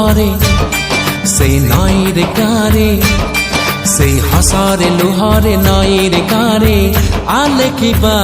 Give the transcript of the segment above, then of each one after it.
लुहरे से नई रे गारे से हसारे लुहरे नई रे गारे आले की बा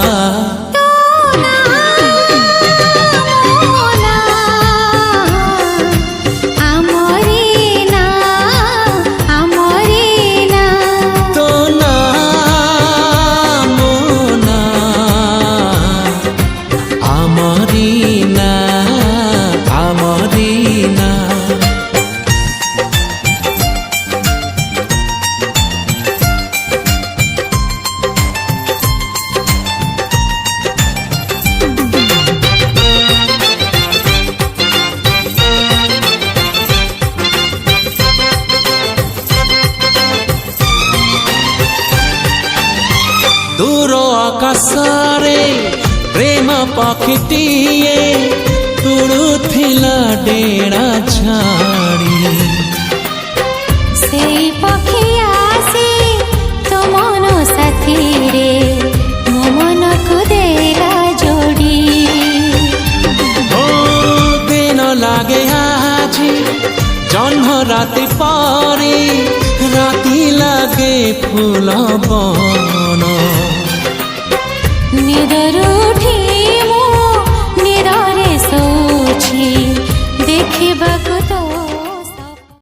दूर आकाशरे प्रेम पक्षीटीए उड़ुथिला डेरा छाड़ी से पक्षी आसी तो मन साथी रे मो मन को देला जोड़ी ओ दिन लागे आजी जन्म राति पारी राति लागे फूल बन निदर उठी मो निदरे सोची देखिबाको